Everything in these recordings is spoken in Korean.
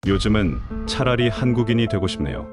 요즘은 차라리 한국인이 되고 싶네요.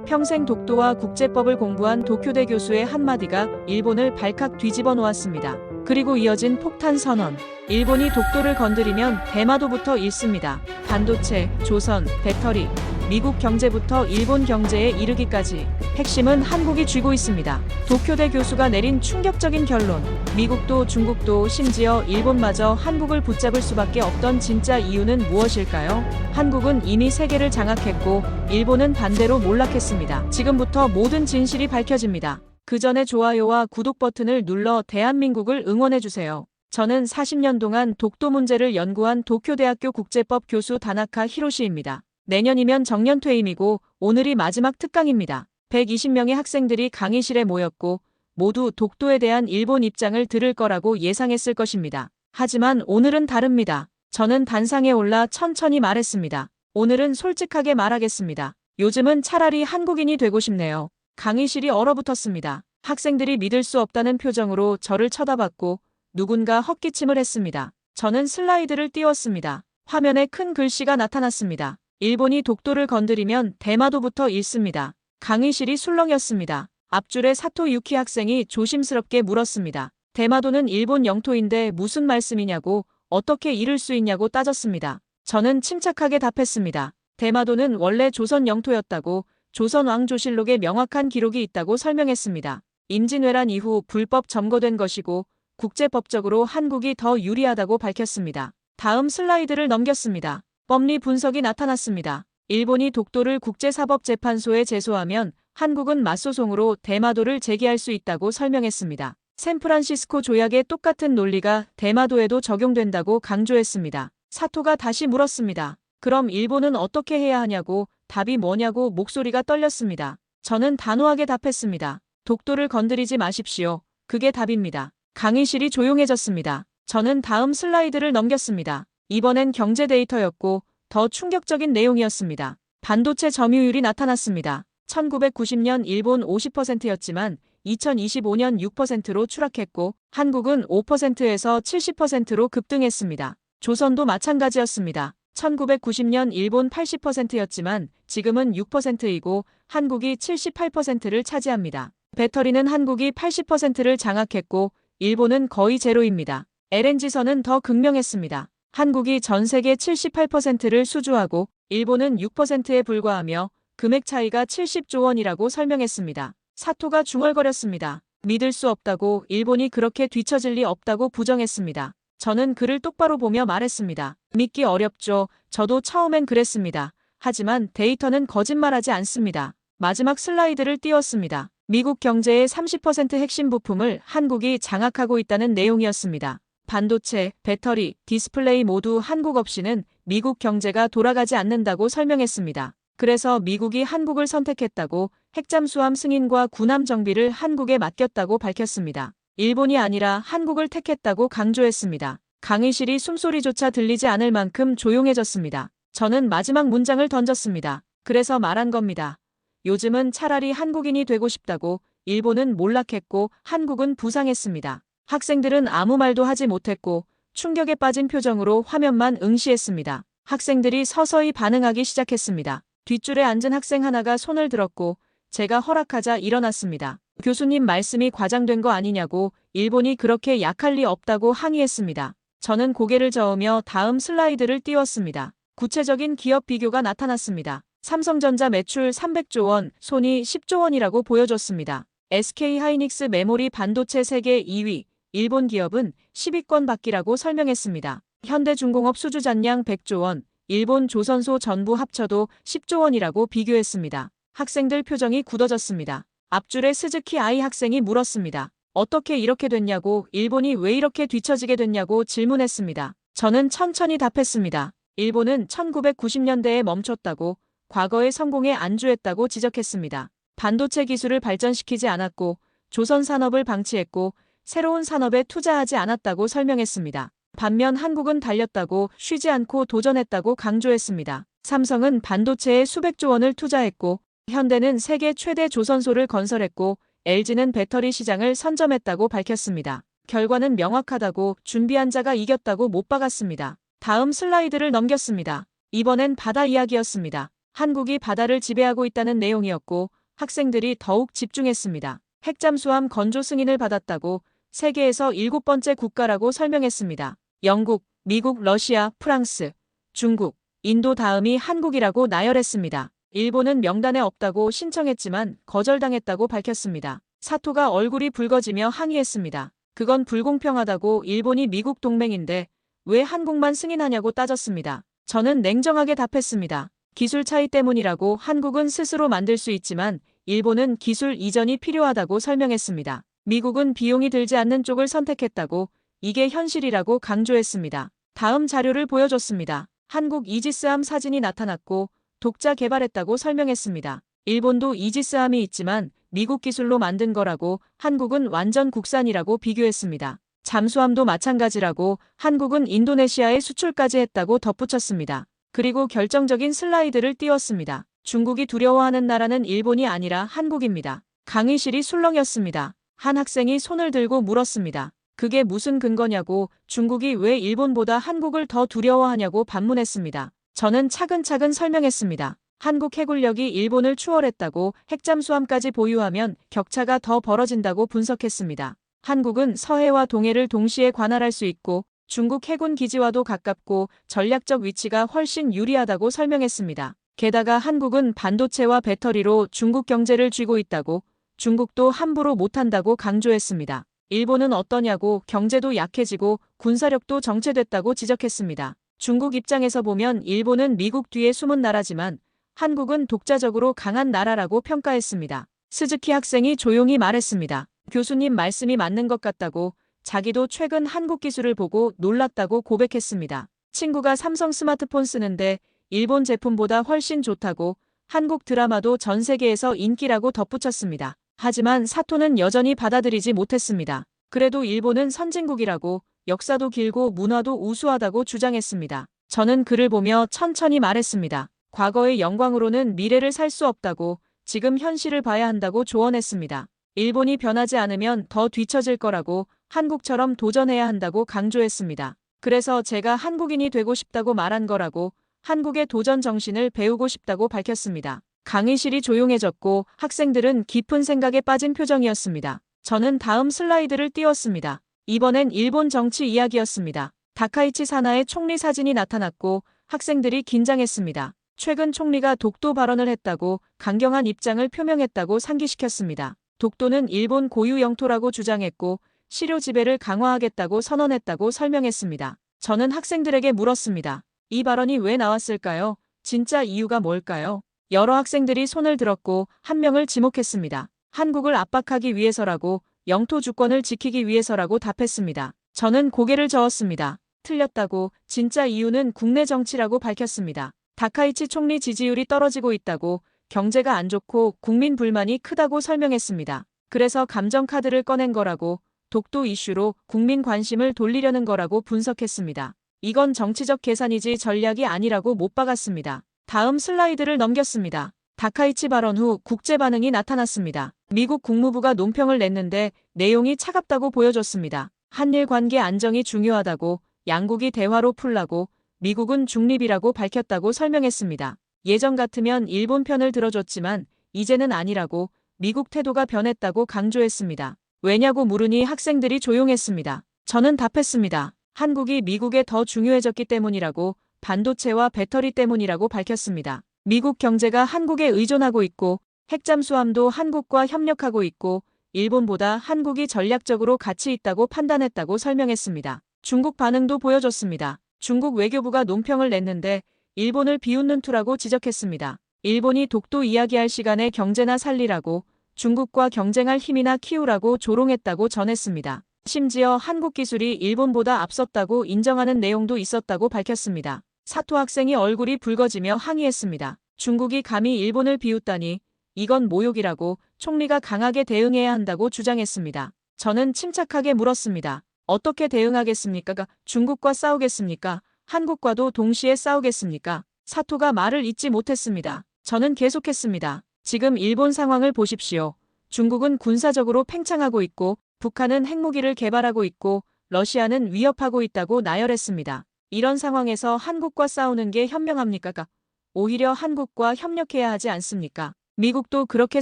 평생 독도와 국제법을 공부한 도쿄대 교수의 한마디가 일본을 발칵 뒤집어 놓았습니다. 그리고 이어진 폭탄 선언. 일본이 독도를 건드리면 대마도부터 잃습니다. 반도체, 조선, 배터리, 미국 경제부터 일본 경제에 이르기까지 핵심은 한국이 쥐고 있습니다. 도쿄대 교수가 내린 충격적인 결론. 미국도 중국도 심지어 일본마저 한국을 붙잡을 수밖에 없던 진짜 이유는 무엇일까요? 한국은 이미 세계를 장악했고 일본은 반대로 몰락했습니다. 지금부터 모든 진실이 밝혀집니다. 그 전에 좋아요와 구독 버튼을 눌러 대한민국을 응원해주세요. 저는 40년 동안 독도 문제를 연구한 도쿄대학교 국제법 교수 다나카 히로시입니다. 내년이면 정년 퇴임이고 오늘이 마지막 특강입니다. 120명의 학생들이 강의실에 모였고 모두 독도에 대한 일본 입장을 들을 거라고 예상했을 것입니다. 하지만 오늘은 다릅니다. 저는 단상에 올라 천천히 말했습니다. 오늘은 솔직하게 말하겠습니다. 요즘은 차라리 한국인이 되고 싶네요. 강의실이 얼어붙었습니다. 학생들이 믿을 수 없다는 표정으로 저를 쳐다봤고 누군가 헛기침을 했습니다. 저는 슬라이드를 띄웠습니다. 화면에 큰 글씨가 나타났습니다. 일본이 독도를 건드리면 대마도부터 잃습니다. 강의실이 술렁였습니다. 앞줄에 사토 유키 학생이 조심스럽게 물었습니다. 대마도는 일본 영토인데 무슨 말씀이냐고, 어떻게 잃을 수 있냐고 따졌습니다. 저는 침착하게 답했습니다. 대마도는 원래 조선 영토였다고, 조선 왕조실록에 명확한 기록이 있다고 설명했습니다. 임진왜란 이후 불법 점거된 것이고 국제법적으로 한국이 더 유리하다고 밝혔습니다. 다음 슬라이드를 넘겼습니다. 법리 분석이 나타났습니다. 일본이 독도를 국제사법재판소에 제소하면 한국은 맞소송으로 대마도를 제기할 수 있다고 설명했습니다. 샌프란시스코 조약의 똑같은 논리가 대마도에도 적용된다고 강조했습니다. 사토가 다시 물었습니다. 그럼 일본은 어떻게 해야 하냐고, 답이 뭐냐고 목소리가 떨렸습니다. 저는 단호하게 답했습니다. 독도를 건드리지 마십시오. 그게 답입니다. 강의실이 조용해졌습니다. 저는 다음 슬라이드를 넘겼습니다. 이번엔 경제 데이터였고 더 충격적인 내용이었습니다. 반도체 점유율이 나타났습니다. 1990년 일본 50%였지만 2025년 6%로 추락했고 한국은 5%에서 70%로 급등했습니다. 조선도 마찬가지였습니다. 1990년 일본 80%였지만 지금은 6%이고 한국이 78%를 차지합니다. 배터리는 한국이 80%를 장악했고 일본은 거의 제로입니다. LNG선은 더 극명했습니다. 한국이 전 세계 78%를 수주하고 일본은 6%에 불과하며 금액 차이가 70조 원이라고 설명했습니다. 사토가 중얼거렸습니다. 믿을 수 없다고, 일본이 그렇게 뒤처질 리 없다고 부정했습니다. 저는 그를 똑바로 보며 말했습니다. 믿기 어렵죠. 저도 처음엔 그랬습니다. 하지만 데이터는 거짓말하지 않습니다. 마지막 슬라이드를 띄웠습니다. 미국 경제의 30% 핵심 부품을 한국이 장악하고 있다는 내용이었습니다. 반도체, 배터리, 디스플레이 모두 한국 없이는 미국 경제가 돌아가지 않는다고 설명했습니다. 그래서 미국이 한국을 선택했다고, 핵잠수함 승인과 군함 정비를 한국에 맡겼다고 밝혔습니다. 일본이 아니라 한국을 택했다고 강조했습니다. 강의실이 숨소리조차 들리지 않을 만큼 조용해졌습니다. 저는 마지막 문장을 던졌습니다. 그래서 말한 겁니다. 요즘은 차라리 한국인이 되고 싶다고. 일본은 몰락했고 한국은 부상했습니다. 학생들은 아무 말도 하지 못했고 충격에 빠진 표정으로 화면만 응시했습니다. 학생들이 서서히 반응하기 시작했습니다. 뒷줄에 앉은 학생 하나가 손을 들었고 제가 허락하자 일어났습니다. 교수님 말씀이 과장된 거 아니냐고, 일본이 그렇게 약할 리 없다고 항의했습니다. 저는 고개를 저으며 다음 슬라이드를 띄웠습니다. 구체적인 기업 비교가 나타났습니다. 삼성전자 매출 300조 원, 소니 10조 원이라고 보여줬습니다. SK하이닉스 메모리 반도체 세계 2위, 일본 기업은 10위권 받기라고 설명했습니다. 현대중공업 수주 잔량 100조 원, 일본 조선소 전부 합쳐도 10조 원이라고 비교했습니다. 학생들 표정이 굳어졌습니다. 앞줄에 스즈키 아이 학생이 물었습니다. 어떻게 이렇게 됐냐고, 일본이 왜 이렇게 뒤처지게 됐냐고 질문했습니다. 저는 천천히 답했습니다. 일본은 1990년대에 멈췄다고, 과거의 성공에 안주했다고 지적했습니다. 반도체 기술을 발전시키지 않았고, 조선 산업을 방치했고, 새로운 산업에 투자하지 않았다고 설명했습니다. 반면 한국은 달렸다고, 쉬지 않고 도전했다고 강조했습니다. 삼성은 반도체에 수백조 원을 투자했고, 현대는 세계 최대 조선소를 건설했고 LG는 배터리 시장을 선점했다고 밝혔습니다. 결과는 명확하다고, 준비한 자가 이겼다고 못 박았습니다. 다음 슬라이드를 넘겼습니다. 이번엔 바다 이야기였습니다. 한국이 바다를 지배하고 있다는 내용이었고 학생들이 더욱 집중했습니다. 핵잠수함 건조 승인을 받았다고 세계에서 7번째 국가라고 설명했습니다. 영국, 미국, 러시아, 프랑스, 중국, 인도 다음이 한국이라고 나열했습니다. 일본은 명단에 없다고 신청했지만 거절당했다고 밝혔습니다. 사토가 얼굴이 붉어지며 항의했습니다. 그건 불공평하다고. 일본이 미국 동맹인데 왜 한국만 승인하냐고 따졌습니다. 저는 냉정하게 답했습니다. 기술 차이 때문이라고. 한국은 스스로 만들 수 있지만 일본은 기술 이전이 필요하다고 설명했습니다. 미국은 비용이 들지 않는 쪽을 선택했다고. 이게 현실이라고 강조했습니다. 다음 자료를 보여줬습니다. 한국 이지스함 사진이 나타났고 독자 개발했다고 설명했습니다. 일본도 이지스함이 있지만 미국 기술로 만든 거라고. 한국은 완전 국산이라고 비교했습니다. 잠수함도 마찬가지라고. 한국은 인도네시아에 수출까지 했다고 덧붙였습니다. 그리고 결정적인 슬라이드를 띄웠습니다. 중국이 두려워하는 나라는 일본이 아니라 한국입니다. 강의실이 술렁였습니다. 한 학생이 손을 들고 물었습니다. 그게 무슨 근거냐고. 중국이 왜 일본보다 한국을 더 두려워하냐고 반문했습니다. 저는 차근차근 설명했습니다. 한국 해군력이 일본을 추월했다고. 핵잠수함까지 보유하면 격차가 더 벌어진다고 분석했습니다. 한국은 서해와 동해를 동시에 관할할 수 있고 중국 해군 기지와도 가깝고 전략적 위치가 훨씬 유리하다고 설명했습니다. 게다가 한국은 반도체와 배터리로 중국 경제를 쥐고 있다고. 중국도 함부로 못한다고 강조했습니다. 일본은 어떠냐고. 경제도 약해지고 군사력도 정체됐다고 지적했습니다. 중국 입장에서 보면 일본은 미국 뒤에 숨은 나라지만 한국은 독자적으로 강한 나라라고 평가했습니다. 스즈키 학생이 조용히 말했습니다. 교수님 말씀이 맞는 것 같다고. 자기도 최근 한국 기술을 보고 놀랐다고 고백했습니다. 친구가 삼성 스마트폰 쓰는데 일본 제품보다 훨씬 좋다고. 한국 드라마도 전 세계에서 인기라고 덧붙였습니다. 하지만 사토는 여전히 받아들이지 못했습니다. 그래도 일본은 선진국이라고. 역사도 길고 문화도 우수하다고 주장했습니다. 저는 그를 보며 천천히 말했습니다. 과거의 영광으로는 미래를 살 수 없다고. 지금 현실을 봐야 한다고 조언했습니다. 일본이 변하지 않으면 더 뒤처질 거라고. 한국처럼 도전해야 한다고 강조했습니다. 그래서 제가 한국인이 되고 싶다고 말한 거라고. 한국의 도전 정신을 배우고 싶다고 밝혔습니다. 강의실이 조용해졌고 학생들은 깊은 생각에 빠진 표정이었습니다. 저는 다음 슬라이드를 띄웠습니다. 이번엔 일본 정치 이야기였습니다. 다카이치 사나의 총리 사진이 나타났고 학생들이 긴장했습니다. 최근 총리가 독도 발언을 했다고. 강경한 입장을 표명했다고 상기시켰습니다. 독도는 일본 고유 영토라고 주장했고 실효 지배를 강화하겠다고 선언했다고 설명했습니다. 저는 학생들에게 물었습니다. 이 발언이 왜 나왔을까요? 진짜 이유가 뭘까요? 여러 학생들이 손을 들었고 한 명을 지목했습니다. 한국을 압박하기 위해서라고. 영토 주권을 지키기 위해서라고 답했습니다. 저는 고개를 저었습니다. 틀렸다고. 진짜 이유는 국내 정치라고 밝혔습니다. 다카이치 총리 지지율이 떨어지고 있다고. 경제가 안 좋고 국민 불만이 크다고 설명했습니다. 그래서 감정 카드를 꺼낸 거라고. 독도 이슈로 국민 관심을 돌리려는 거라고 분석했습니다. 이건 정치적 계산이지 전략이 아니라고 못 박았습니다. 다음 슬라이드를 넘겼습니다. 다카이치 발언 후 국제 반응이 나타났습니다. 미국 국무부가 논평을 냈는데 내용이 차갑다고 보여줬습니다. 한일 관계 안정이 중요하다고. 양국이 대화로 풀라고. 미국은 중립이라고 밝혔다고 설명했습니다. 예전 같으면 일본 편을 들어줬지만 이제는 아니라고. 미국 태도가 변했다고 강조했습니다. 왜냐고 물으니 학생들이 조용했습니다. 저는 답했습니다. 한국이 미국에 더 중요해졌기 때문이라고. 반도체와 배터리 때문이라고 밝혔습니다. 미국 경제가 한국에 의존하고 있고 핵잠수함도 한국과 협력하고 있고 일본보다 한국이 전략적으로 가치 있다고 판단했다고 설명했습니다. 중국 반응도 보여줬습니다. 중국 외교부가 논평을 냈는데 일본을 비웃는 투라고 지적했습니다. 일본이 독도 이야기할 시간에 경제나 살리라고. 중국과 경쟁할 힘이나 키우라고 조롱했다고 전했습니다. 심지어 한국 기술이 일본보다 앞섰다고 인정하는 내용도 있었다고 밝혔습니다. 사토 학생이 얼굴이 붉어지며 항의했습니다. 중국이 감히 일본을 비웃다니. 이건 모욕이라고. 총리가 강하게 대응해야 한다고 주장했습니다. 저는 침착하게 물었습니다. 어떻게 대응하겠습니까? 중국과 싸우겠습니까? 한국과도 동시에 싸우겠습니까? 사토가 말을 잇지 못했습니다. 저는 계속했습니다. 지금 일본 상황을 보십시오. 중국은 군사적으로 팽창하고 있고 북한은 핵무기를 개발하고 있고 러시아는 위협하고 있다고 나열했습니다. 이런 상황에서 한국과 싸우는 게 현명합니까? 오히려 한국과 협력해야 하지 않습니까? 미국도 그렇게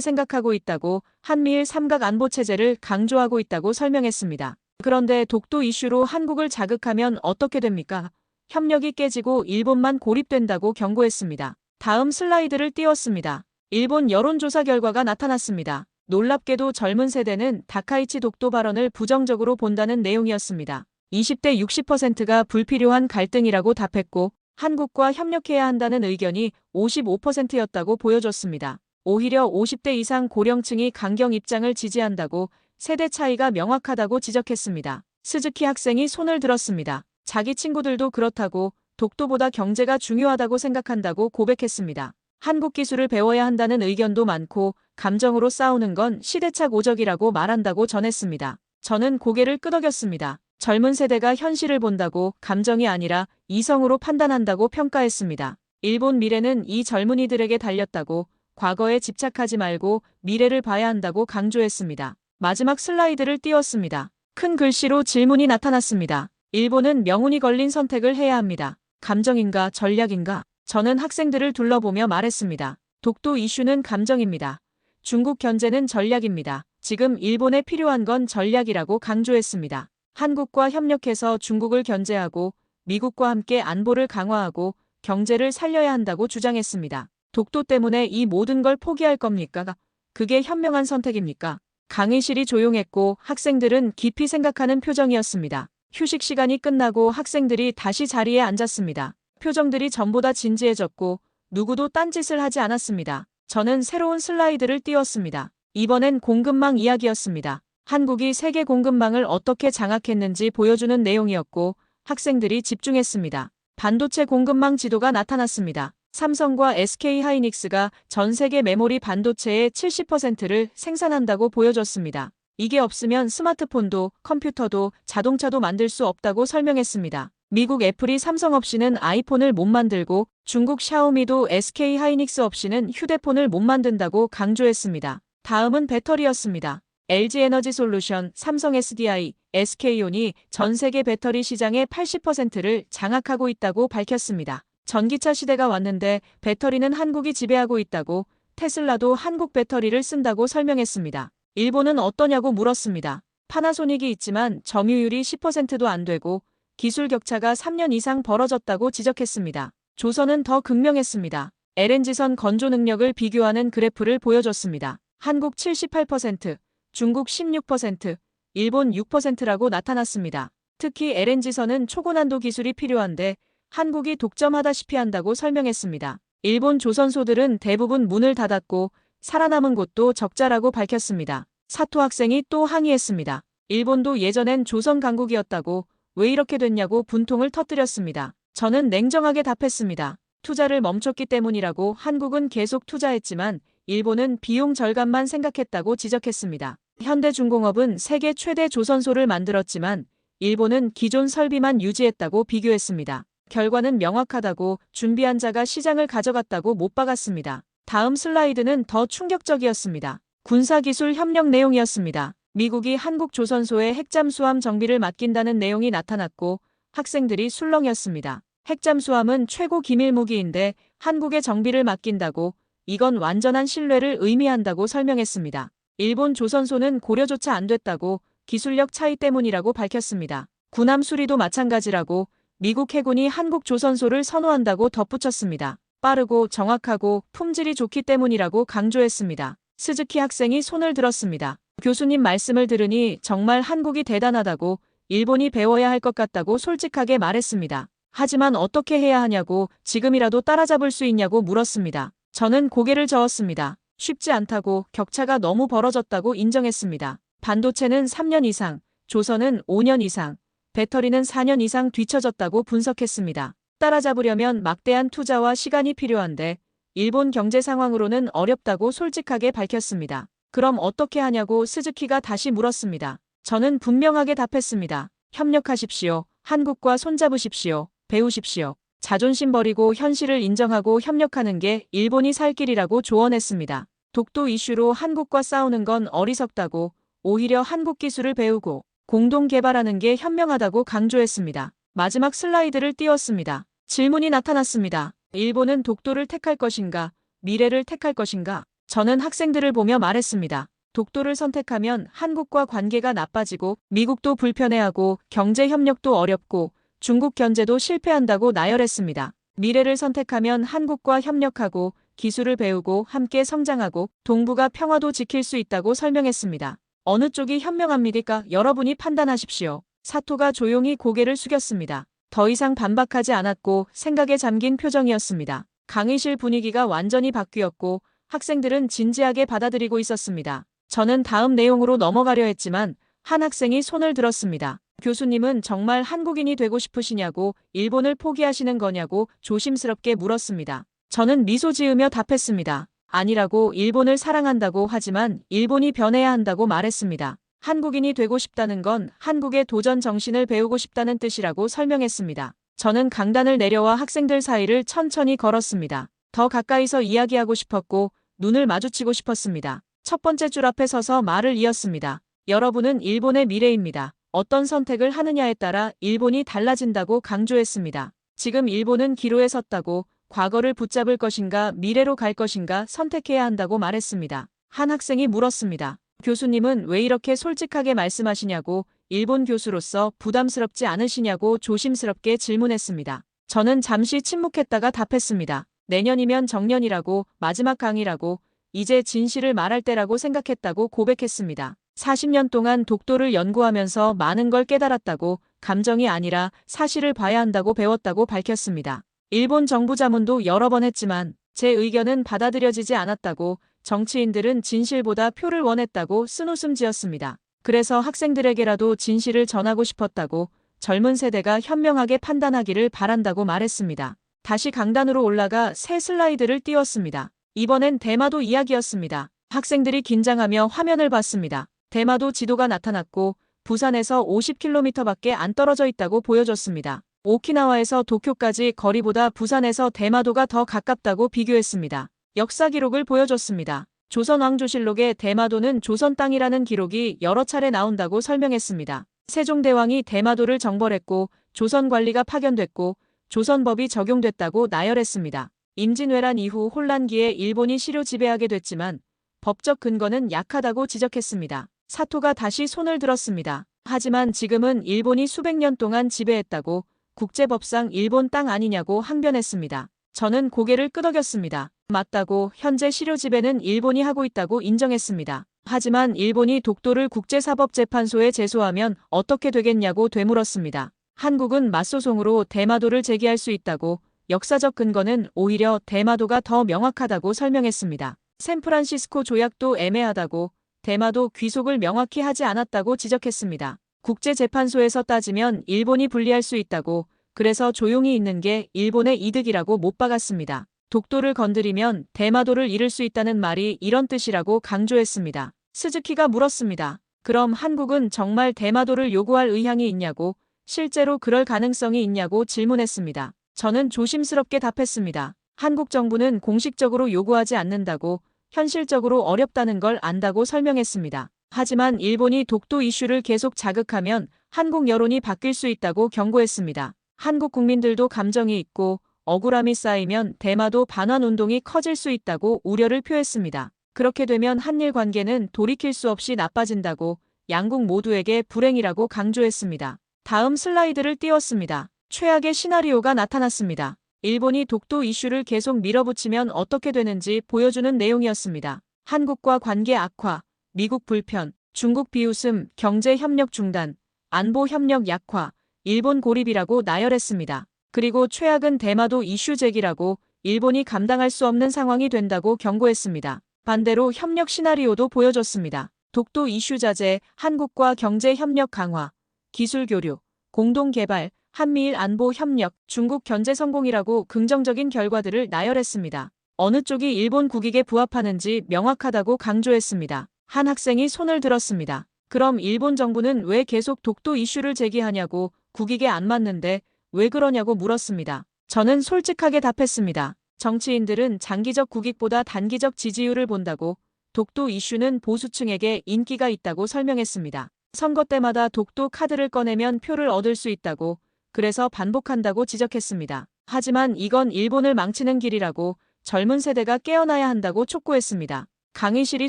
생각하고 있다고 한미일 삼각 안보 체제를 강조하고 있다고 설명했습니다. 그런데 독도 이슈로 한국을 자극하면 어떻게 됩니까? 협력이 깨지고 일본만 고립된다고 경고했습니다. 다음 슬라이드를 띄웠습니다. 일본 여론조사 결과가 나타났습니다. 놀랍게도 젊은 세대는 다카이치 독도 발언을 부정적으로 본다는 내용이었습니다. 20대 60%가 불필요한 갈등이라고 답했고 한국과 협력해야 한다는 의견이 55%였다고 보여줬습니다. 오히려 50대 이상 고령층이 강경 입장을 지지한다고 세대 차이가 명확하다고 지적했습니다. 스즈키 학생이 손을 들었습니다. 자기 친구들도 그렇다고 독도보다 경제가 중요하다고 생각한다고 고백했습니다. 한국 기술을 배워야 한다는 의견도 많고 감정으로 싸우는 건 시대착 오적이라고 말한다고 전했습니다. 저는 고개를 끄덕였습니다. 젊은 세대가 현실을 본다고 감정이 아니라 이성으로 판단한다고 평가했습니다. 일본 미래는 이 젊은이들에게 달렸다고 과거에 집착하지 말고 미래를 봐야 한다고 강조했습니다. 마지막 슬라이드를 띄웠습니다. 큰 글씨로 질문이 나타났습니다. 일본은 명운이 걸린 선택을 해야 합니다. 감정인가 전략인가? 저는 학생들을 둘러보며 말했습니다. 독도 이슈는 감정입니다. 중국 견제는 전략입니다. 지금 일본에 필요한 건 전략이라고 강조했습니다. 한국과 협력해서 중국을 견제하고 미국과 함께 안보를 강화하고 경제를 살려야 한다고 주장했습니다. 독도 때문에 이 모든 걸 포기할 겁니까? 그게 현명한 선택입니까? 강의실이 조용했고 학생들은 깊이 생각하는 표정이었습니다. 휴식 시간이 끝나고 학생들이 다시 자리에 앉았습니다. 표정들이 전보다 진지해졌고 누구도 딴짓을 하지 않았습니다. 저는 새로운 슬라이드를 띄웠습니다. 이번엔 공급망 이야기였습니다. 한국이 세계 공급망을 어떻게 장악했는지 보여주는 내용이었고 학생들이 집중했습니다. 반도체 공급망 지도가 나타났습니다. 삼성과 SK하이닉스가 전 세계 메모리 반도체의 70%를 생산한다고 보여줬습니다. 이게 없으면 스마트폰도 컴퓨터도 자동차도 만들 수 없다고 설명했습니다. 미국 애플이 삼성 없이는 아이폰을 못 만들고 중국 샤오미도 SK하이닉스 없이는 휴대폰을 못 만든다고 강조했습니다. 다음은 배터리였습니다. LG에너지솔루션, 삼성 SDI, SK온이 전 세계 배터리 시장의 80%를 장악하고 있다고 밝혔습니다. 전기차 시대가 왔는데 배터리는 한국이 지배하고 있다고 테슬라도 한국 배터리를 쓴다고 설명했습니다. 일본은 어떠냐고 물었습니다. 파나소닉이 있지만 점유율이 10%도 안 되고 기술 격차가 3년 이상 벌어졌다고 지적했습니다. 조선은 더 극명했습니다. LNG선 건조 능력을 비교하는 그래프를 보여줬습니다. 한국 78%, 중국 16%, 일본 6%라고 나타났습니다. 특히 LNG선은 초고난도 기술이 필요한데 한국이 독점하다시피 한다고 설명했습니다. 일본 조선소들은 대부분 문을 닫았고 살아남은 곳도 적자라고 밝혔습니다. 사토 학생이 또 항의했습니다. 일본도 예전엔 조선 강국이었다고 왜 이렇게 됐냐고 분통을 터뜨렸습니다. 저는 냉정하게 답했습니다. 투자를 멈췄기 때문이라고. 한국은 계속 투자했지만 일본은 비용 절감만 생각했다고 지적했습니다. 현대중공업은 세계 최대 조선소를 만들었지만 일본은 기존 설비만 유지했다고 비교했습니다. 결과는 명확하다고. 준비한 자가 시장을 가져갔다고 못 박았습니다. 다음 슬라이드는 더 충격적이었습니다. 군사기술 협력 내용이었습니다. 미국이 한국 조선소에 핵잠수함 정비를 맡긴다는 내용이 나타났고 학생들이 술렁였습니다. 핵잠수함은 최고 기밀 무기인데 한국에 정비를 맡긴다고 이건 완전한 신뢰를 의미한다고 설명했습니다. 일본 조선소는 고려조차 안 됐다고 기술력 차이 때문이라고 밝혔습니다. 군함 수리도 마찬가지라고 미국 해군이 한국 조선소를 선호한다고 덧붙였습니다. 빠르고 정확하고 품질이 좋기 때문이라고 강조했습니다. 스즈키 학생이 손을 들었습니다. 교수님 말씀을 들으니 정말 한국이 대단하다고 일본이 배워야 할 것 같다고 솔직하게 말했습니다. 하지만 어떻게 해야 하냐고 지금이라도 따라잡을 수 있냐고 물었습니다. 저는 고개를 저었습니다. 쉽지 않다고 격차가 너무 벌어졌다고 인정했습니다. 반도체는 3년 이상, 조선은 5년 이상, 배터리는 4년 이상 뒤처졌다고 분석했습니다. 따라잡으려면 막대한 투자와 시간이 필요한데 일본 경제 상황으로는 어렵다고 솔직하게 밝혔습니다. 그럼 어떻게 하냐고 스즈키가 다시 물었습니다. 저는 분명하게 답했습니다. 협력하십시오. 한국과 손잡으십시오. 배우십시오. 자존심 버리고 현실을 인정하고 협력하는 게 일본이 살 길이라고 조언했습니다. 독도 이슈로 한국과 싸우는 건 어리석다고 오히려 한국 기술을 배우고 공동 개발하는 게 현명하다고 강조했습니다. 마지막 슬라이드를 띄웠습니다. 질문이 나타났습니다. 일본은 독도를 택할 것인가, 미래를 택할 것인가? 저는 학생들을 보며 말했습니다. 독도를 선택하면 한국과 관계가 나빠지고 미국도 불편해하고 경제 협력도 어렵고 중국 견제도 실패한다고 나열했습니다. 미래를 선택하면 한국과 협력하고 기술을 배우고 함께 성장하고 동북아 평화도 지킬 수 있다고 설명했습니다. 어느 쪽이 현명합니까? 여러분이 판단하십시오. 사토가 조용히 고개를 숙였습니다. 더 이상 반박하지 않았고 생각에 잠긴 표정이었습니다. 강의실 분위기가 완전히 바뀌었고 학생들은 진지하게 받아들이고 있었습니다. 저는 다음 내용으로 넘어가려 했지만 한 학생이 손을 들었습니다. 교수님은 정말 한국인이 되고 싶으시냐고, 일본을 포기하시는 거냐고 조심스럽게 물었습니다. 저는 미소 지으며 답했습니다. 아니라고, 일본을 사랑한다고, 하지만 일본이 변해야 한다고 말했습니다. 한국인이 되고 싶다는 건 한국의 도전 정신을 배우고 싶다는 뜻이라고 설명했습니다. 저는 강단을 내려와 학생들 사이를 천천히 걸었습니다. 더 가까이서 이야기하고 싶었고 눈을 마주치고 싶었습니다. 첫 번째 줄 앞에 서서 말을 이었습니다. 여러분은 일본의 미래입니다. 어떤 선택을 하느냐에 따라 일본이 달라진다고 강조했습니다. 지금 일본은 기로에 섰다고, 과거를 붙잡을 것인가 미래로 갈 것인가 선택해야 한다고 말했습니다. 한 학생이 물었습니다. 교수님은 왜 이렇게 솔직하게 말씀하시냐고, 일본 교수로서 부담스럽지 않으시냐고 조심스럽게 질문했습니다. 저는 잠시 침묵했다가 답했습니다. 내년이면 정년이라고, 마지막 강의라고, 이제 진실을 말할 때라고 생각했다고 고백했습니다. 40년 동안 독도를 연구하면서 많은 걸 깨달았다고, 감정이 아니라 사실을 봐야 한다고 배웠다고 밝혔습니다. 일본 정부 자문도 여러 번 했지만 제 의견은 받아들여지지 않았다고, 정치인들은 진실보다 표를 원했다고 쓴웃음 지었습니다. 그래서 학생들에게라도 진실을 전하고 싶었다고, 젊은 세대가 현명하게 판단하기를 바란다고 말했습니다. 다시 강단으로 올라가 새 슬라이드를 띄웠습니다. 이번엔 대마도 이야기였습니다. 학생들이 긴장하며 화면을 봤습니다. 대마도 지도가 나타났고 부산에서 50km밖에 안 떨어져 있다고 보여줬습니다. 오키나와에서 도쿄까지 거리보다 부산에서 대마도가 더 가깝다고 비교했습니다. 역사 기록을 보여줬습니다. 조선왕조실록에 대마도는 조선 땅이라는 기록이 여러 차례 나온다고 설명했습니다. 세종대왕이 대마도를 정벌했고 조선 관리가 파견됐고 조선법이 적용됐다고 나열했습니다. 임진왜란 이후 혼란기에 일본이 시료 지배하게 됐지만 법적 근거는 약하다고 지적했습니다. 사토가 다시 손을 들었습니다. 하지만 지금은 일본이 수백 년 동안 지배했다고, 국제법상 일본 땅 아니냐고 항변했습니다. 저는 고개를 끄덕였습니다. 맞다고, 현재 시료 지배는 일본이 하고 있다고 인정했습니다. 하지만 일본이 독도를 국제사법재판소에 제소하면 어떻게 되겠냐고 되물었습니다. 한국은 맞소송으로 대마도를 제기할 수 있다고, 역사적 근거는 오히려 대마도가 더 명확하다고 설명했습니다. 샌프란시스코 조약도 애매하다고, 대마도 귀속을 명확히 하지 않았다고 지적했습니다. 국제재판소에서 따지면 일본이 불리할 수 있다고, 그래서 조용히 있는 게 일본의 이득이라고 못 박았습니다. 독도를 건드리면 대마도를 잃을 수 있다는 말이 이런 뜻이라고 강조했습니다. 스즈키가 물었습니다. 그럼 한국은 정말 대마도를 요구할 의향이 있냐고, 실제로 그럴 가능성이 있냐고 질문했습니다. 저는 조심스럽게 답했습니다. 한국 정부는 공식적으로 요구하지 않는다고, 현실적으로 어렵다는 걸 안다고 설명했습니다. 하지만 일본이 독도 이슈를 계속 자극하면 한국 여론이 바뀔 수 있다고 경고했습니다. 한국 국민들도 감정이 있고 억울함이 쌓이면 대마도 반환 운동이 커질 수 있다고 우려를 표했습니다. 그렇게 되면 한일 관계는 돌이킬 수 없이 나빠진다고, 양국 모두에게 불행이라고 강조했습니다. 다음 슬라이드를 띄웠습니다. 최악의 시나리오가 나타났습니다. 일본이 독도 이슈를 계속 밀어붙이면 어떻게 되는지 보여주는 내용이었습니다. 한국과 관계 악화, 미국 불편, 중국 비웃음, 경제 협력 중단, 안보 협력 약화, 일본 고립이라고 나열했습니다. 그리고 최악은 대마도 이슈 제기라고, 일본이 감당할 수 없는 상황이 된다고 경고했습니다. 반대로 협력 시나리오도 보여줬습니다. 독도 이슈 자제, 한국과 경제 협력 강화, 기술 교류, 공동 개발, 한미일 안보 협력, 중국 견제 성공이라고 긍정적인 결과들을 나열했습니다. 어느 쪽이 일본 국익에 부합하는지 명확하다고 강조했습니다. 한 학생이 손을 들었습니다. 그럼 일본 정부는 왜 계속 독도 이슈를 제기하냐고, 국익에 안 맞는데 왜 그러냐고 물었습니다. 저는 솔직하게 답했습니다. 정치인들은 장기적 국익보다 단기적 지지율을 본다고, 독도 이슈는 보수층에게 인기가 있다고 설명했습니다. 선거 때마다 독도 카드를 꺼내면 표를 얻을 수 있다고, 그래서 반복한다고 지적했습니다. 하지만 이건 일본을 망치는 길이라고 젊은 세대가 깨어나야 한다고 촉구했습니다. 강의실이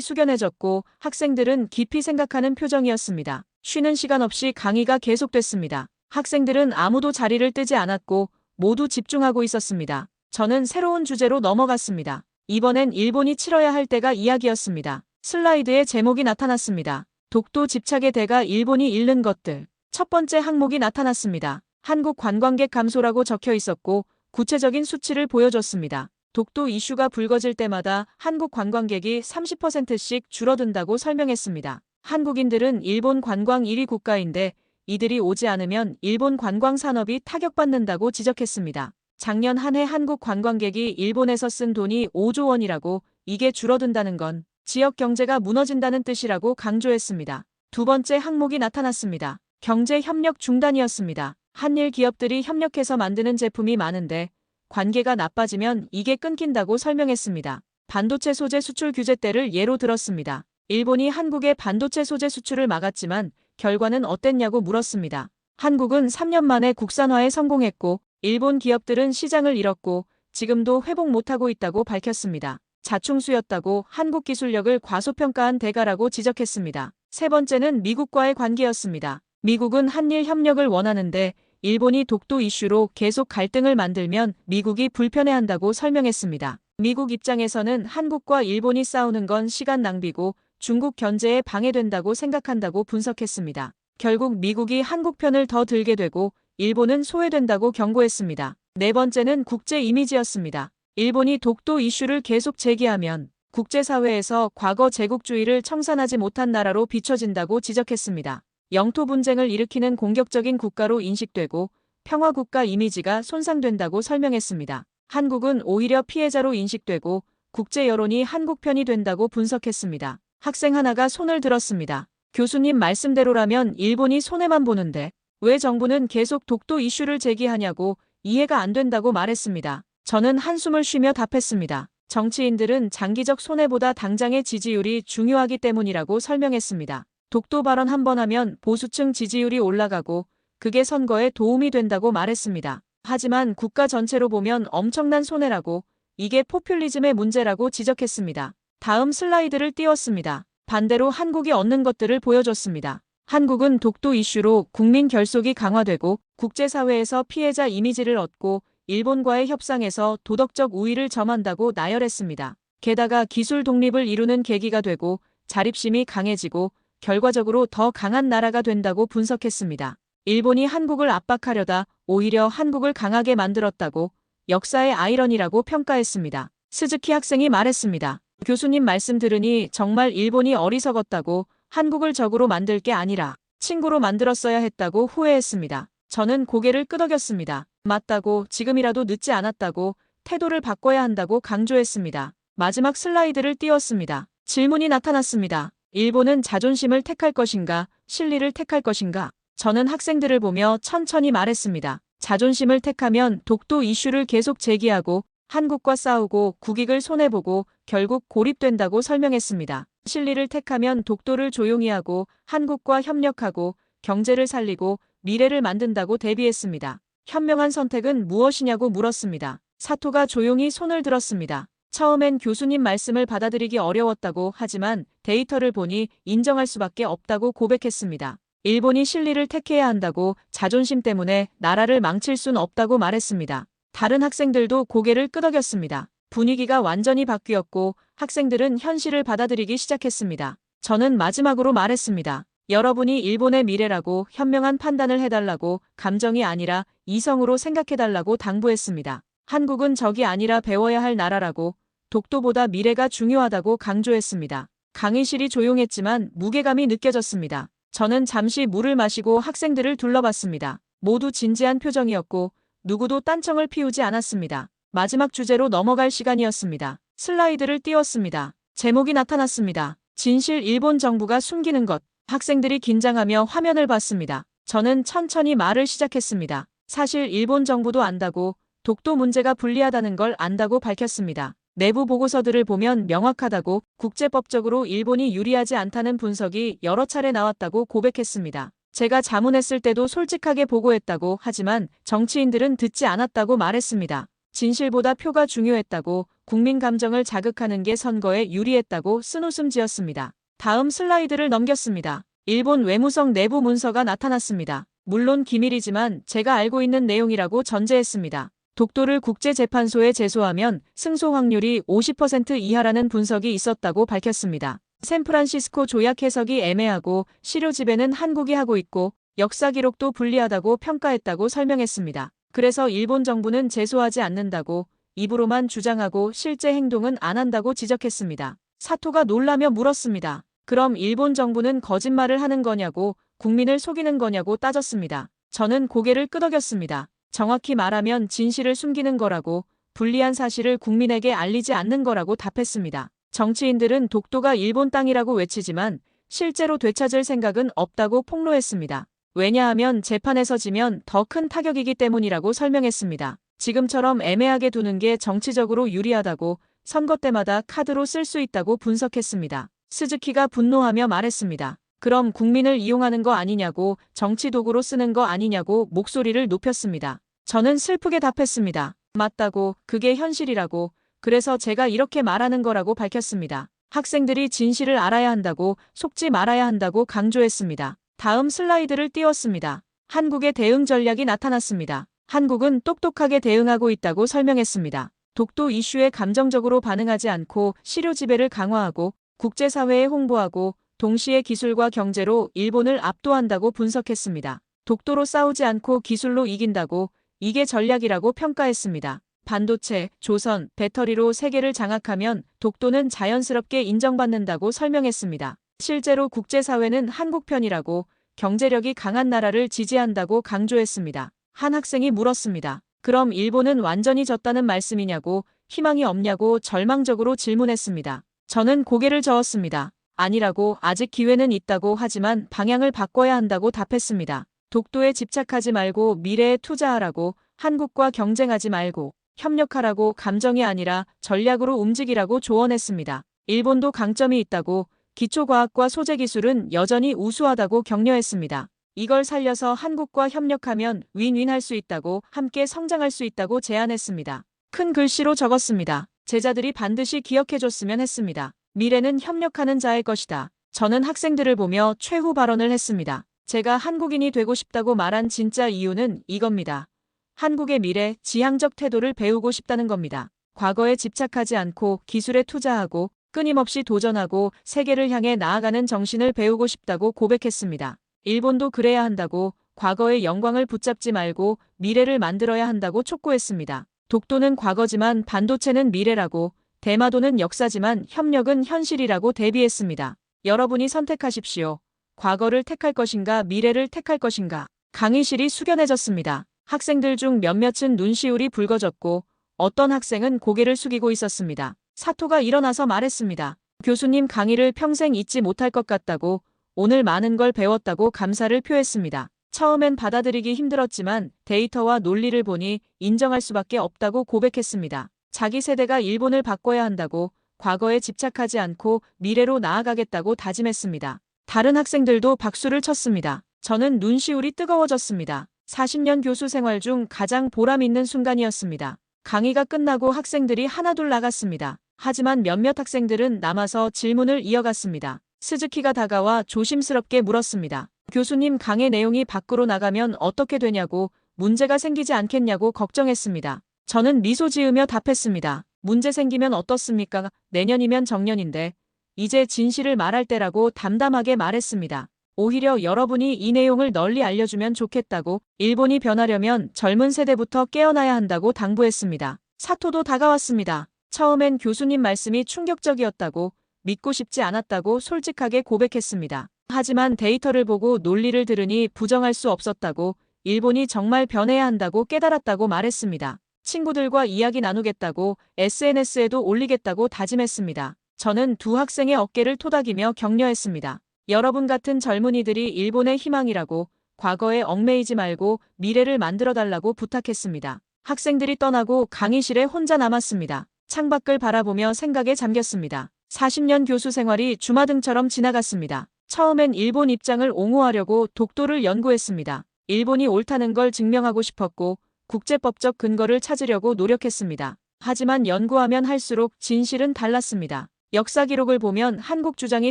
숙연해졌고 학생들은 깊이 생각하는 표정이었습니다. 쉬는 시간 없이 강의가 계속됐습니다. 학생들은 아무도 자리를 뜨지 않았고 모두 집중하고 있었습니다. 저는 새로운 주제로 넘어갔습니다. 이번엔 일본이 치러야 할 때가 이야기였습니다. 슬라이드에 제목이 나타났습니다. 독도 집착의 대가 일본이 잃는 것들. 첫 번째 항목이 나타났습니다. 한국 관광객 감소라고 적혀 있었고 구체적인 수치를 보여줬습니다. 독도 이슈가 불거질 때마다 한국 관광객이 30%씩 줄어든다고 설명했습니다. 한국인들은 일본 관광 1위 국가인데 이들이 오지 않으면 일본 관광 산업이 타격받는다고 지적했습니다. 작년 한 해 한국 관광객이 일본에서 쓴 돈이 5조 원이라고 이게 줄어든다는 건 지역 경제가 무너진다는 뜻이라고 강조했습니다. 두 번째 항목이 나타났습니다. 경제 협력 중단이었습니다. 한일 기업들이 협력해서 만드는 제품이 많은데 관계가 나빠지면 이게 끊긴다고 설명했습니다. 반도체 소재 수출 규제 때를 예로 들었습니다. 일본이 한국의 반도체 소재 수출을 막았지만 결과는 어땠냐고 물었습니다. 한국은 3년 만에 국산화에 성공했고 일본 기업들은 시장을 잃었고 지금도 회복 못하고 있다고 밝혔습니다. 자충수였다고 한국 기술력을 과소평가한 대가라고 지적했습니다. 세 번째는 미국과의 관계였습니다. 미국은 한일 협력을 원하는데 일본이 독도 이슈로 계속 갈등을 만들면 미국이 불편해한다고 설명했습니다. 미국 입장에서는 한국과 일본이 싸우는 건 시간 낭비고 중국 견제에 방해된다고 생각한다고 분석했습니다. 결국 미국이 한국 편을 더 들게 되고 일본은 소외된다고 경고했습니다. 네 번째는 국제 이미지였습니다. 일본이 독도 이슈를 계속 제기하면 국제사회에서 과거 제국주의를 청산하지 못한 나라로 비춰진다고 지적했습니다. 영토 분쟁을 일으키는 공격적인 국가로 인식되고 평화국가 이미지가 손상된다고 설명했습니다. 한국은 오히려 피해자로 인식되고 국제 여론이 한국 편이 된다고 분석했습니다. 학생 하나가 손을 들었습니다. 교수님 말씀대로라면 일본이 손해만 보는데 왜 정부는 계속 독도 이슈를 제기하냐고 이해가 안 된다고 말했습니다. 저는 한숨을 쉬며 답했습니다. 정치인들은 장기적 손해보다 당장의 지지율이 중요하기 때문이라고 설명했습니다. 독도 발언 한 번 하면 보수층 지지율이 올라가고 그게 선거에 도움이 된다고 말했습니다. 하지만 국가 전체로 보면 엄청난 손해라고 이게 포퓰리즘의 문제라고 지적했습니다. 다음 슬라이드를 띄웠습니다. 반대로 한국이 얻는 것들을 보여줬습니다. 한국은 독도 이슈로 국민 결속이 강화되고 국제사회에서 피해자 이미지를 얻고 일본과의 협상에서 도덕적 우위를 점한다고 나열했습니다. 게다가 기술 독립을 이루는 계기가 되고 자립심이 강해지고 결과적으로 더 강한 나라가 된다고 분석했습니다. 일본이 한국을 압박하려다 오히려 한국을 강하게 만들었다고 역사의 아이러니라고 평가했습니다. 스즈키 학생이 말했습니다. 교수님 말씀 들으니 정말 일본이 어리석었다고 한국을 적으로 만들 게 아니라 친구로 만들었어야 했다고 후회했습니다. 저는 고개를 끄덕였습니다. 맞다고 지금이라도 늦지 않았다고 태도를 바꿔야 한다고 강조했습니다. 마지막 슬라이드를 띄웠습니다. 질문이 나타났습니다. 일본은 자존심을 택할 것인가, 실리를 택할 것인가? 저는 학생들을 보며 천천히 말했습니다. 자존심을 택하면 독도 이슈를 계속 제기하고 한국과 싸우고 국익을 손해보고 결국 고립된다고 설명했습니다. 실리를 택하면 독도를 조용히 하고 한국과 협력하고 경제를 살리고 미래를 만든다고 대비했습니다. 현명한 선택은 무엇이냐고 물었습니다. 사토가 조용히 손을 들었습니다. 처음엔 교수님 말씀을 받아들이기 어려웠다고 하지만 데이터를 보니 인정할 수밖에 없다고 고백했습니다. 일본이 실리를 택해야 한다고 자존심 때문에 나라를 망칠 순 없다고 말했습니다. 다른 학생들도 고개를 끄덕였습니다. 분위기가 완전히 바뀌었고 학생들은 현실을 받아들이기 시작했습니다. 저는 마지막으로 말했습니다. 여러분이 일본의 미래라고 현명한 판단을 해달라고 감정이 아니라 이성으로 생각해달라고 당부했습니다. 한국은 적이 아니라 배워야 할 나라라고 독도보다 미래가 중요하다고 강조했습니다. 강의실이 조용했지만 무게감이 느껴졌습니다. 저는 잠시 물을 마시고 학생들을 둘러봤습니다. 모두 진지한 표정이었고 누구도 딴청을 피우지 않았습니다. 마지막 주제로 넘어갈 시간이었습니다. 슬라이드를 띄웠습니다. 제목이 나타났습니다. 진실 일본 정부가 숨기는 것. 학생들이 긴장하며 화면을 봤습니다. 저는 천천히 말을 시작했습니다. 사실 일본 정부도 안다고 독도 문제가 불리하다는 걸 안다고 밝혔습니다. 내부 보고서들을 보면 명확하다고 국제법적으로 일본이 유리하지 않다는 분석이 여러 차례 나왔다고 고백했습니다. 제가 자문했을 때도 솔직하게 보고했다고 하지만 정치인들은 듣지 않았다고 말했습니다. 진실보다 표가 중요했다고, 국민 감정을 자극하는 게 선거에 유리했다고 쓴웃음 지었습니다. 다음 슬라이드를 넘겼습니다. 일본 외무성 내부 문서가 나타났습니다. 물론 기밀이지만 제가 알고 있는 내용이라고 전제했습니다. 독도를 국제재판소에 제소하면 승소 확률이 50% 이하라는 분석이 있었다고 밝혔습니다. 샌프란시스코 조약 해석이 애매하고 시료 지배는 한국이 하고 있고 역사 기록도 불리하다고 평가했다고 설명했습니다. 그래서 일본 정부는 제소하지 않는다고 입으로만 주장하고 실제 행동은 안 한다고 지적했습니다. 사토가 놀라며 물었습니다. 그럼 일본 정부는 거짓말을 하는 거냐고, 국민을 속이는 거냐고 따졌습니다. 저는 고개를 끄덕였습니다. 정확히 말하면 진실을 숨기는 거라고, 불리한 사실을 국민에게 알리지 않는 거라고 답했습니다. 정치인들은 독도가 일본 땅이라고 외치지만 실제로 되찾을 생각은 없다고 폭로했습니다. 왜냐하면 재판에서 지면 더 큰 타격이기 때문이라고 설명했습니다. 지금처럼 애매하게 두는 게 정치적으로 유리하다고, 선거 때마다 카드로 쓸 수 있다고 분석했습니다. 스즈키가 분노하며 말했습니다. 그럼 국민을 이용하는 거 아니냐고, 정치 도구로 쓰는 거 아니냐고 목소리를 높였습니다. 저는 슬프게 답했습니다. 맞다고, 그게 현실이라고, 그래서 제가 이렇게 말하는 거라고 밝혔습니다. 학생들이 진실을 알아야 한다고, 속지 말아야 한다고 강조했습니다. 다음 슬라이드를 띄웠습니다. 한국의 대응 전략이 나타났습니다. 한국은 똑똑하게 대응하고 있다고 설명했습니다. 독도 이슈에 감정적으로 반응하지 않고 시료 지배를 강화하고 국제사회에 홍보하고 동시에 기술과 경제로 일본을 압도한다고 분석했습니다. 독도로 싸우지 않고 기술로 이긴다고, 이게 전략이라고 평가했습니다. 반도체, 조선, 배터리로 세계를 장악하면 독도는 자연스럽게 인정받는다고 설명했습니다. 실제로 국제사회는 한국 편이라고, 경제력이 강한 나라를 지지한다고 강조했습니다. 한 학생이 물었습니다. 그럼 일본은 완전히 졌다는 말씀이냐고, 희망이 없냐고 절망적으로 질문했습니다. 저는 고개를 저었습니다. 아니라고, 아직 기회는 있다고, 하지만 방향을 바꿔야 한다고 답했습니다. 독도에 집착하지 말고 미래에 투자하라고, 한국과 경쟁하지 말고 협력하라고, 감정이 아니라 전략으로 움직이라고 조언했습니다. 일본도 강점이 있다고, 기초과학과 소재기술은 여전히 우수하다고 격려했습니다. 이걸 살려서 한국과 협력하면 윈윈할 수 있다고, 함께 성장할 수 있다고 제안했습니다. 큰 글씨로 적었습니다. 제자들이 반드시 기억해줬으면 했습니다. 미래는 협력하는 자의 것이다. 저는 학생들을 보며 최후 발언을 했습니다. 제가 한국인이 되고 싶다고 말한 진짜 이유는 이겁니다. 한국의 미래, 지향적 태도를 배우고 싶다는 겁니다. 과거에 집착하지 않고 기술에 투자하고 끊임없이 도전하고 세계를 향해 나아가는 정신을 배우고 싶다고 고백했습니다. 일본도 그래야 한다고, 과거의 영광을 붙잡지 말고 미래를 만들어야 한다고 촉구했습니다. 독도는 과거지만 반도체는 미래라고, 대마도는 역사지만 협력은 현실이라고 대비했습니다. 여러분이 선택하십시오. 과거를 택할 것인가, 미래를 택할 것인가. 강의실이 숙연해졌습니다. 학생들 중 몇몇은 눈시울이 붉어졌고 어떤 학생은 고개를 숙이고 있었습니다. 사토가 일어나서 말했습니다. 교수님 강의를 평생 잊지 못할 것 같다고, 오늘 많은 걸 배웠다고 감사를 표했습니다. 처음엔 받아들이기 힘들었지만 데이터와 논리를 보니 인정할 수밖에 없다고 고백했습니다. 자기 세대가 일본을 바꿔야 한다고, 과거에 집착하지 않고 미래로 나아가겠다고 다짐했습니다. 다른 학생들도 박수를 쳤습니다. 저는 눈시울이 뜨거워졌습니다. 40년 교수 생활 중 가장 보람 있는 순간이었습니다. 강의가 끝나고 학생들이 하나둘 나갔습니다. 하지만 몇몇 학생들은 남아서 질문을 이어갔습니다. 스즈키가 다가와 조심스럽게 물었습니다. 교수님, 강의 내용이 밖으로 나가면 어떻게 되냐고, 문제가 생기지 않겠냐고 걱정했습니다. 저는 미소 지으며 답했습니다. 문제 생기면 어떻습니까? 내년이면 정년인데 이제 진실을 말할 때라고 담담하게 말했습니다. 오히려 여러분이 이 내용을 널리 알려주면 좋겠다고, 일본이 변하려면 젊은 세대부터 깨어나야 한다고 당부했습니다. 사토도 다가왔습니다. 처음엔 교수님 말씀이 충격적이었다고, 믿고 싶지 않았다고 솔직하게 고백했습니다. 하지만 데이터를 보고 논리를 들으니 부정할 수 없었다고, 일본이 정말 변해야 한다고 깨달았다고 말했습니다. 친구들과 이야기 나누겠다고, SNS에도 올리겠다고 다짐했습니다. 저는 두 학생의 어깨를 토닥이며 격려했습니다. 여러분 같은 젊은이들이 일본의 희망이라고, 과거에 얽매이지 말고 미래를 만들어달라고 부탁했습니다. 학생들이 떠나고 강의실에 혼자 남았습니다. 창밖을 바라보며 생각에 잠겼습니다. 40년 교수 생활이 주마등처럼 지나갔습니다. 처음엔 일본 입장을 옹호하려고 독도를 연구했습니다. 일본이 옳다는 걸 증명하고 싶었고 국제법적 근거를 찾으려고 노력했습니다. 하지만 연구하면 할수록 진실은 달랐습니다. 역사 기록을 보면 한국 주장이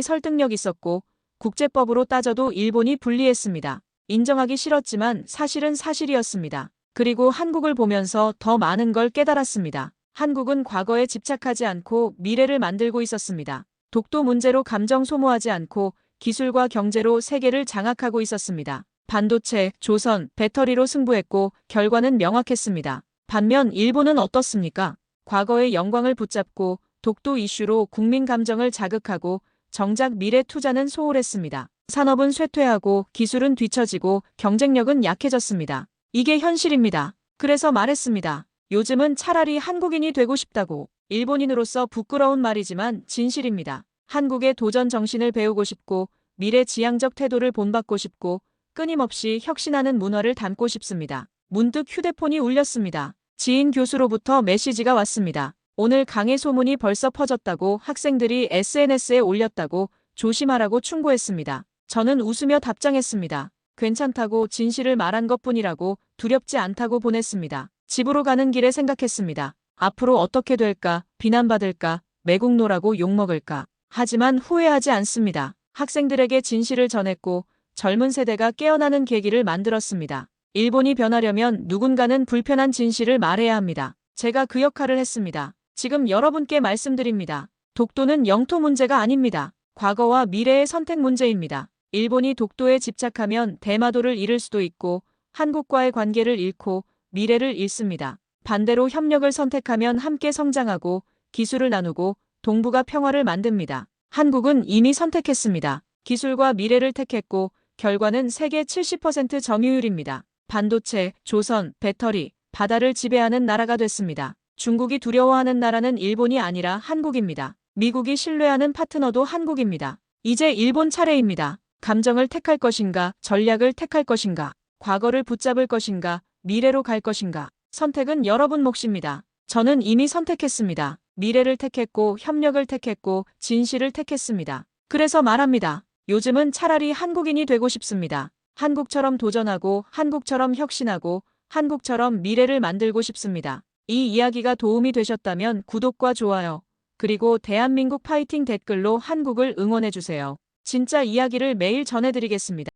설득력 있었고 국제법으로 따져도 일본이 불리했습니다. 인정하기 싫었지만 사실은 사실이었습니다. 그리고 한국을 보면서 더 많은 걸 깨달았습니다. 한국은 과거에 집착하지 않고 미래를 만들고 있었습니다. 독도 문제로 감정 소모하지 않고 기술과 경제로 세계를 장악하고 있었습니다. 반도체, 조선, 배터리로 승부했고 결과는 명확했습니다. 반면 일본은 어떻습니까? 과거의 영광을 붙잡고 독도 이슈로 국민 감정을 자극하고 정작 미래 투자는 소홀했습니다. 산업은 쇠퇴하고 기술은 뒤처지고 경쟁력은 약해졌습니다. 이게 현실입니다. 그래서 말했습니다. 요즘은 차라리 한국인이 되고 싶다고. 일본인으로서 부끄러운 말이지만 진실입니다. 한국의 도전 정신을 배우고 싶고 미래 지향적 태도를 본받고 싶고 끊임없이 혁신하는 문화를 담고 싶습니다. 문득 휴대폰이 울렸습니다. 지인 교수로부터 메시지가 왔습니다. 오늘 강의 소문이 벌써 퍼졌다고 학생들이 SNS에 올렸다고 조심하라고 충고했습니다. 저는 웃으며 답장했습니다. 괜찮다고 진실을 말한 것뿐이라고 두렵지 않다고 보냈습니다. 집으로 가는 길에 생각했습니다. 앞으로 어떻게 될까? 비난받을까? 매국노라고 욕먹을까? 하지만 후회하지 않습니다. 학생들에게 진실을 전했고 젊은 세대가 깨어나는 계기를 만들었습니다. 일본이 변하려면 누군가는 불편한 진실을 말해야 합니다. 제가 그 역할을 했습니다. 지금 여러분께 말씀드립니다. 독도는 영토 문제가 아닙니다. 과거와 미래의 선택 문제입니다. 일본이 독도에 집착하면 대마도를 잃을 수도 있고 한국과의 관계를 잃고 미래를 잃습니다. 반대로 협력을 선택하면 함께 성장하고 기술을 나누고 동북아 평화를 만듭니다. 한국은 이미 선택했습니다. 기술과 미래를 택했고 결과는 세계 70% 점유율입니다. 반도체, 조선, 배터리, 바다를 지배하는 나라가 됐습니다. 중국이 두려워하는 나라는 일본이 아니라 한국입니다. 미국이 신뢰하는 파트너도 한국입니다. 이제 일본 차례입니다. 감정을 택할 것인가, 전략을 택할 것인가, 과거를 붙잡을 것인가, 미래로 갈 것인가. 선택은 여러분 몫입니다. 저는 이미 선택했습니다. 미래를 택했고 협력을 택했고 진실을 택했습니다. 그래서 말합니다. 요즘은 차라리 한국인이 되고 싶습니다. 한국처럼 도전하고 한국처럼 혁신하고 한국처럼 미래를 만들고 싶습니다. 이 이야기가 도움이 되셨다면 구독과 좋아요, 그리고 대한민국 파이팅 댓글로 한국을 응원해주세요. 진짜 이야기를 매일 전해드리겠습니다.